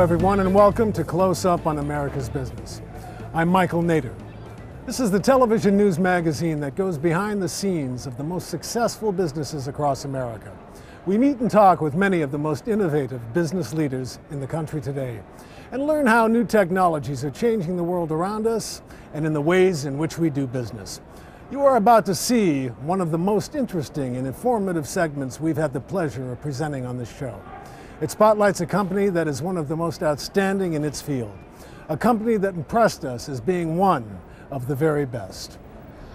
everyone, and welcome to Close Up on America's Business. I'm Michael Nader. This is the television news magazine that goes behind the scenes of the most successful businesses across America. We meet and talk with many of the most innovative business leaders in the country today and learn how new technologies are changing the world around us and in the ways in which we do business. You are about to see one of the most interesting and informative segments we've had the pleasure of presenting on this show. It spotlights a company that is one of the most outstanding in its field, a company that impressed us as being one of the very best.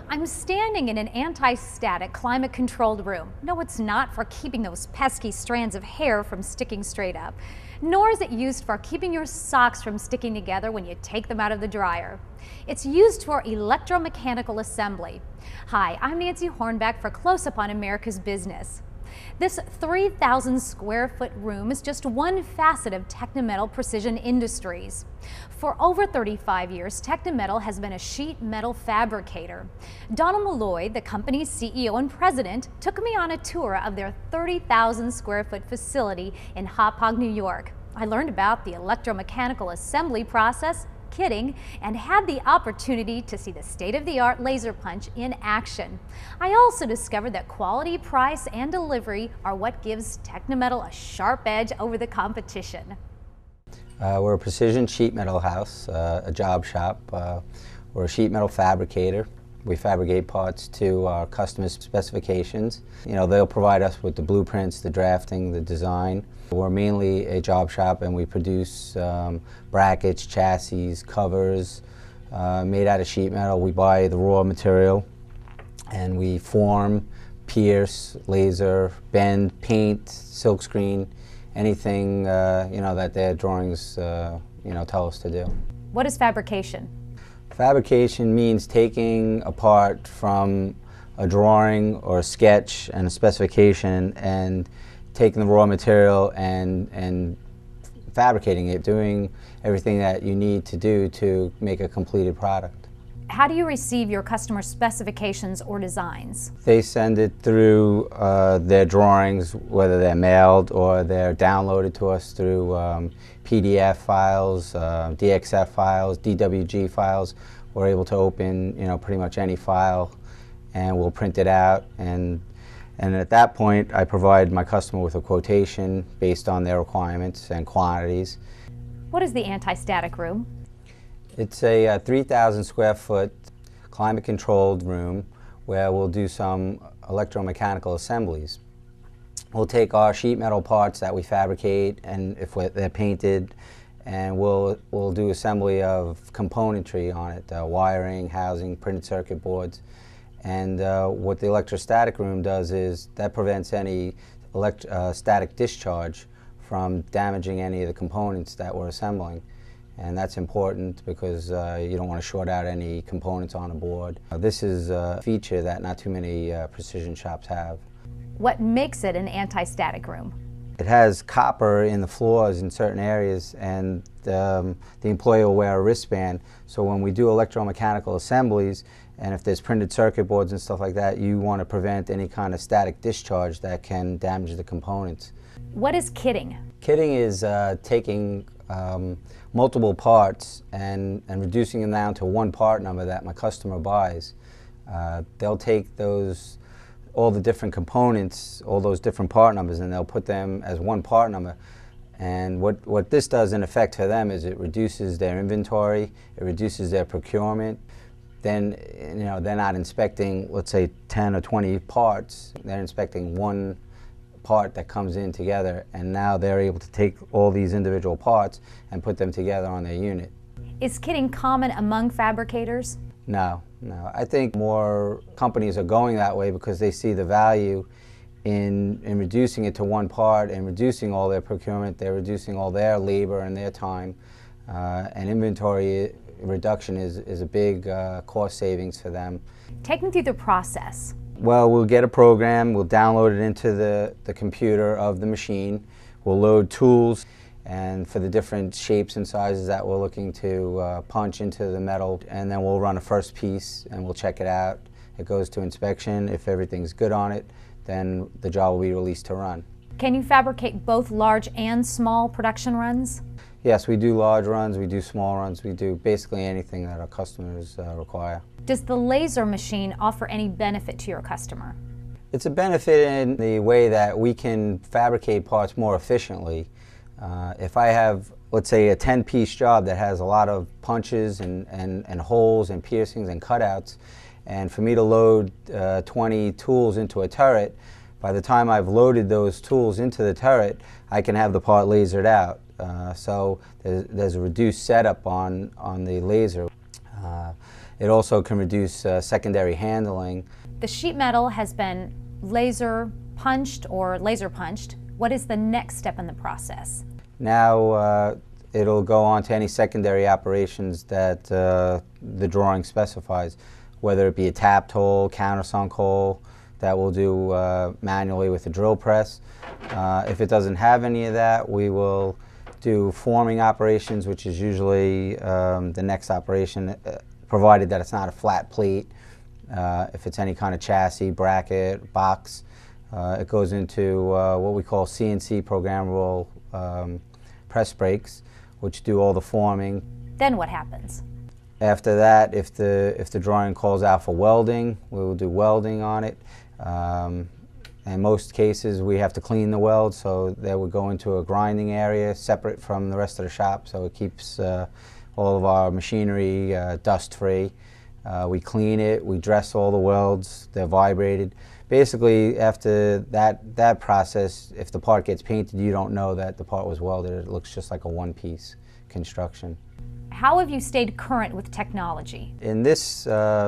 I'm standing in an anti-static, climate-controlled room. No, it's not for keeping those pesky strands of hair from sticking straight up, nor is it used for keeping your socks from sticking together when you take them out of the dryer. It's used for electromechanical assembly. Hi, I'm Nancy Hornbeck for Close Up on America's Business. This 3,000 square foot room is just one facet of Technimetal Precision Industries. For over 35 years, Technimetal has been a sheet metal fabricator. Donald Malloy, the company's CEO and president, took me on a tour of their 30,000 square foot facility in Hauppauge, New York. I learned about the electromechanical assembly process, kitting, and had the opportunity to see the state-of-the-art laser punch in action. I also discovered that quality, price, and delivery are what gives Technimetal a sharp edge over the competition. We're a precision sheet metal house, a job shop. We're a sheet metal fabricator. We fabricate parts to our customers' specifications. They'll provide us with the blueprints, the drafting, the design. We're mainly a job shop, and we produce brackets, chassis, covers made out of sheet metal. We buy the raw material and we form, pierce, laser, bend, paint, silkscreen, anything that their drawings tell us to do. What is fabrication? Fabrication means taking a part from a drawing or a sketch and a specification and taking the raw material and fabricating it, doing everything that you need to do to make a completed product. How do you receive your customer specifications or designs? They send it through their drawings, whether they're mailed or they're downloaded to us through PDF files, DXF files, DWG files. We're able to open, pretty much any file, and we'll print it out. And at that point, I provide my customer with a quotation based on their requirements and quantities. What is the anti-static room? It's a 3,000 square foot climate-controlled room where we'll do some electromechanical assemblies. We'll take our sheet metal parts that we fabricate, and if they're painted, and we'll do assembly of componentry on it, wiring, housing, printed circuit boards. And what the electrostatic room does is that prevents any static discharge from damaging any of the components that we're assembling. And that's important because you don't want to short out any components on a board. This is a feature that not too many precision shops have. What makes it an anti-static room? It has copper in the floors in certain areas, and the employee will wear a wristband. So when we do electromechanical assemblies, and if there's printed circuit boards and stuff like that, you want to prevent any kind of static discharge that can damage the components. What is kitting? Kitting is taking multiple parts and reducing them down to one part number that my customer buys. They'll take all the different components, all those different part numbers, and they'll put them as one part number. And what this does in effect for them is it reduces their inventory, it reduces their procurement. Then they're not inspecting, let's say, 10 or 20 parts. They're inspecting one part that comes in together, and now they're able to take all these individual parts and put them together on their unit. Is kitting common among fabricators? No. I think more companies are going that way because they see the value in reducing it to one part and reducing all their procurement. They're reducing all their labor and their time, and inventory reduction is a big cost savings for them. Take me through the process. Well, we'll get a program, we'll download it into the computer of the machine, we'll load tools, and for the different shapes and sizes that we're looking to punch into the metal, and then we'll run a first piece and we'll check it out. It goes to inspection. If everything's good on it, then the job will be released to run. Can you fabricate both large and small production runs? Yes, we do large runs, we do small runs, we do basically anything that our customers require. Does the laser machine offer any benefit to your customer? It's a benefit in the way that we can fabricate parts more efficiently. If I have, let's say, a 10-piece job that has a lot of punches and holes and piercings and cutouts, and for me to load 20 tools into a turret, by the time I've loaded those tools into the turret, I can have the part lasered out. So there's a reduced setup on the laser. It also can reduce secondary handling. The sheet metal has been laser punched or laser punched. What is the next step in the process? Now it'll go on to any secondary operations that the drawing specifies, whether it be a tapped hole, countersunk hole, that we'll do manually with a drill press. If it doesn't have any of that, we will do forming operations, which is usually the next operation, provided that it's not a flat plate. If it's any kind of chassis, bracket, box, it goes into what we call CNC programmable press brakes, which do all the forming. Then what happens? After that, if the drawing calls out for welding, we will do welding on it. In most cases, we have to clean the weld, so that would go into a grinding area separate from the rest of the shop, so it keeps all of our machinery dust-free. We clean it, we dress all the welds, they're vibrated. Basically, after that process, if the part gets painted, you don't know that the part was welded. It looks just like a one-piece construction. How have you stayed current with technology? In this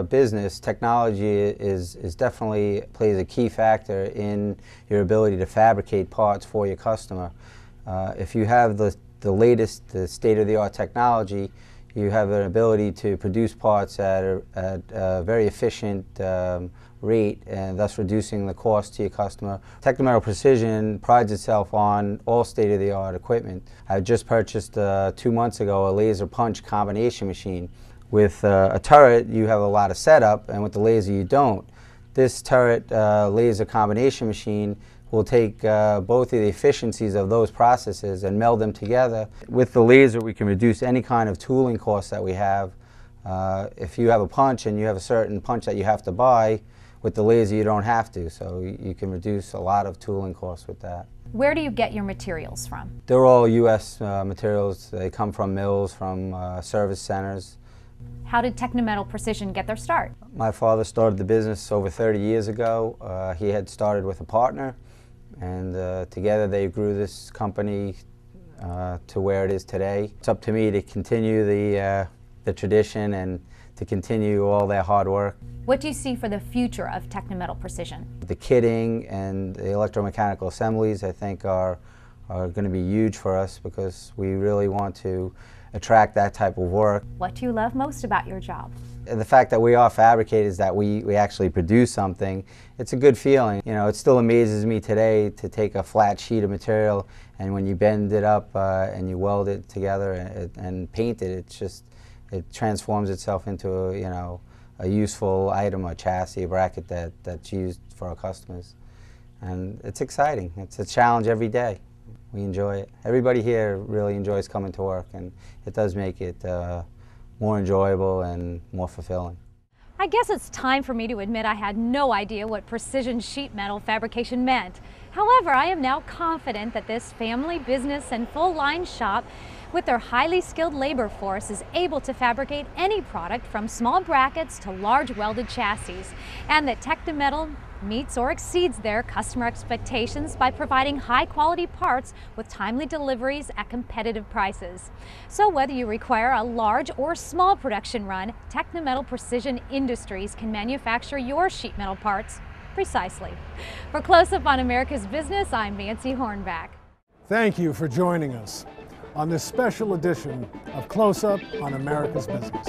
business, technology is definitely plays a key factor in your ability to fabricate parts for your customer. If you have the latest, the state-of-the-art technology, you have an ability to produce parts at a very efficient rate, and thus reducing the cost to your customer. Technimetal Precision prides itself on all state-of-the-art equipment. I just purchased 2 months ago a laser punch combination machine. With a turret, you have a lot of setup, and with the laser, you don't. This turret laser combination machine will take both of the efficiencies of those processes and meld them together. With the laser, we can reduce any kind of tooling costs that we have. If you have a punch and you have a certain punch that you have to buy, with the laser you don't have to, so you can reduce a lot of tooling costs with that. Where do you get your materials from? They're all U.S. materials. They come from mills, from service centers. How did Technimetal Precision get their start? My father started the business over 30 years ago. He had started with a partner, and together they grew this company to where it is today. It's up to me to continue the tradition and to continue all their hard work. What do you see for the future of Technimetal Precision? The kitting and the electromechanical assemblies, I think, are going to be huge for us, because we really want to attract that type of work. What do you love most about your job? The fact that we are fabricators, that we actually produce something, it's a good feeling. You know, it still amazes me today to take a flat sheet of material, and when you bend it up and you weld it together and paint it, it transforms itself into a useful item, a chassis, a bracket that's used for our customers. And it's exciting. It's a challenge every day. We enjoy it. Everybody here really enjoys coming to work, and it does make it more enjoyable and more fulfilling. I guess it's time for me to admit I had no idea what precision sheet metal fabrication meant. However, I am now confident that this family business and full-line shop, with their highly skilled labor force, is able to fabricate any product from small brackets to large welded chassis, and that Technimetal meets or exceeds their customer expectations by providing high-quality parts with timely deliveries at competitive prices. So whether you require a large or small production run, Technimetal Precision Industries can manufacture your sheet metal parts precisely. For Close Up on America's Business, I'm Nancy Hornback. Thank you for joining us on this special edition of Close Up on America's Business.